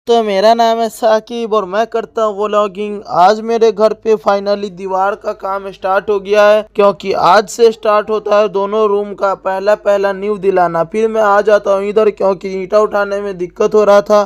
तो मेरा नाम है साकिब और मैं करता हूँ व्लॉगिंग। आज मेरे घर पे फाइनली दीवार का काम स्टार्ट हो गया है, क्योंकि आज से स्टार्ट होता है दोनों रूम का पहला पहला नींव दिलाना। फिर मैं आ जाता हूँ इधर, क्योंकि ईंटा उठाने में दिक्कत हो रहा था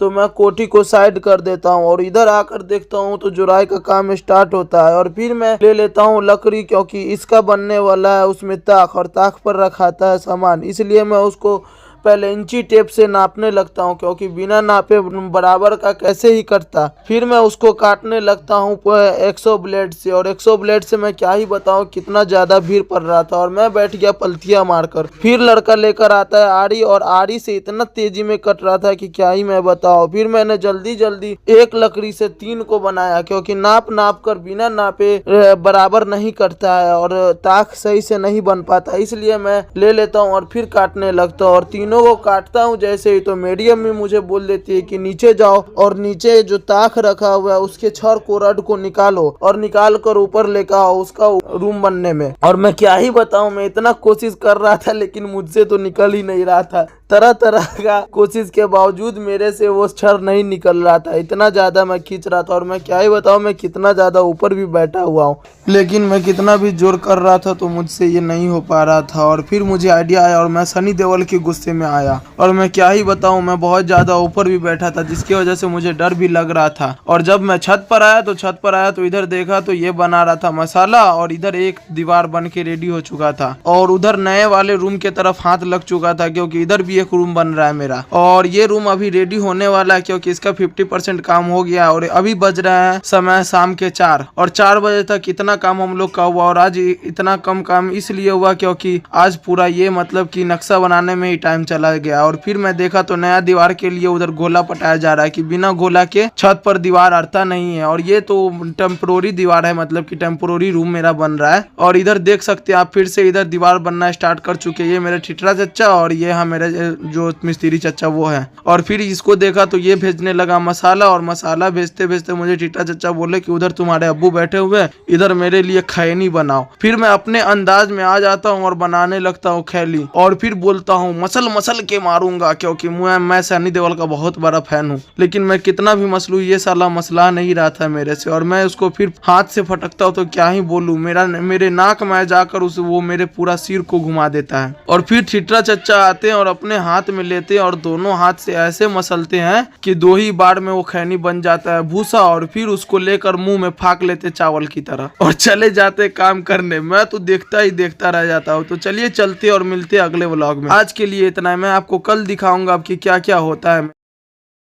तो मैं कोठी को साइड कर देता हूँ और इधर आकर देखता हूँ तो जुराई का काम स्टार्ट होता है। और फिर मैं ले लेता हूँ लकड़ी, क्योंकि इसका बनने वाला है उसमें ताक, और ताक पर रखाता है सामान, इसलिए मैं उसको पहले इंची टेप से नापने लगता हूँ, क्योंकि बिना नापे बराबर का कैसे ही कटता। फिर मैं उसको काटने लगता हूँ 100 ब्लेड से, और 100 ब्लेड से मैं क्या ही बताऊँ कितना ज्यादा भीड़ पड़ रहा था और मैं बैठ गया पलथिया मारकर। फिर लड़का लेकर आता है आरी, और आरी से इतना तेजी में कट रहा था कि क्या ही मैं बताऊँ। फिर मैंने जल्दी जल्दी एक लकड़ी से 3 को बनाया, क्योंकि नाप नाप कर बिना नापे बराबर नहीं कटता है और ताक सही से नहीं बन पाता, इसलिए मैं ले लेता हूँ और फिर काटने लगता हूँ। और तीनों को काटता हूँ जैसे ही तो मीडियम में मुझे बोल देती है कि नीचे जाओ और नीचे जो ताक रखा हुआ है उसके छड़ को, रड को निकालो और निकाल कर ऊपर लेकर आओ उसका रूम बनने में। और मैं क्या ही बताऊं, मैं इतना कोशिश कर रहा था लेकिन मुझसे तो निकल ही नहीं रहा था। तरह तरह का कोशिश के बावजूद मेरे से वो छड़ नहीं निकल रहा था, इतना ज्यादा मैं खींच रहा था। और मैं क्या ही बताऊं, मैं कितना ज्यादा ऊपर भी बैठा हुआ हूँ, लेकिन मैं कितना भी जोर कर रहा था तो मुझसे ये नहीं हो पा रहा था। और फिर मुझे आइडिया आया और मैं सनी देओल के गुस्से में आया, और मैं क्या ही बताऊं, मैं बहुत ज्यादा ऊपर भी बैठा था जिसकी वजह से मुझे डर भी लग रहा था। और जब मैं छत पर आया तो इधर देखा तो ये बना रहा था मसाला, और इधर एक दीवार बन के रेडी हो चुका था, और उधर नए वाले रूम के तरफ हाथ लग चुका था, क्योंकि इधर भी एक रूम बन रहा है मेरा। और ये रूम अभी रेडी होने वाला है, क्योंकि इसका 50% काम हो गया और अभी बज रहा है समय शाम के 4, और 4 बजे तक इतना काम हम लोग का हुआ। और आज इतना कम काम इसलिए हुआ क्योंकि आज पूरा ये मतलब कि नक्शा बनाने में ही टाइम चला गया। और फिर मैं देखा तो नया दीवार के लिए उधर गोला पटाया जा रहा है कि बिना गोला के छत पर दीवार अड़ता नहीं है। और ये तो टेम्पोररी दीवार है, मतलब कि टेम्पोररी रूम मेरा बन रहा है। और इधर देख सकते हैं आप, फिर से इधर दीवार बनना स्टार्ट कर चुके। ये मेरे ठिठरा चच्चा और ये हाँ मेरे जो मिस्त्री चच्चा वो है। और फिर इसको देखा तो ये भेजने लगा मसाला, और मसाला भेजते भेजते मुझे ठिठरा चच्चा बोले कि उधर तुम्हारे अब्बू बैठे हुए, इधर मेरे लिए खैनी बनाओ। फिर मैं अपने अंदाज में आ जाता हूँ और बनाने लगता हूँ खैली, और फिर बोलता हूँ मसल मसल के मारूंगा, क्योंकि मैं सनी देओल का बहुत बड़ा फैन हूँ। लेकिन मैं कितना भी मसलू ये साला मसला नहीं रहा था मेरे से, और मैं उसको फिर हाथ से फटकता हूँ तो क्या ही बोलूं, मेरे नाक में जाकर वो मेरे पूरा सिर को घुमा देता है। और फिर ठिठरा चच्चा आते हैं और अपने हाथ में लेते हैं और दोनों हाथ से ऐसे मसलते हैं कि 2 ही बार में वो खैनी बन जाता है भूसा, और फिर उसको लेकर मुंह में फाक लेते चावल की तरह और चले जाते काम करने। मैं तो देखता ही देखता रह जाता हूँ। तो चलिए चलते और मिलते अगले व्लॉग में। आज के लिए इतना है, मैं आपको कल दिखाऊंगा कि क्या क्या होता है।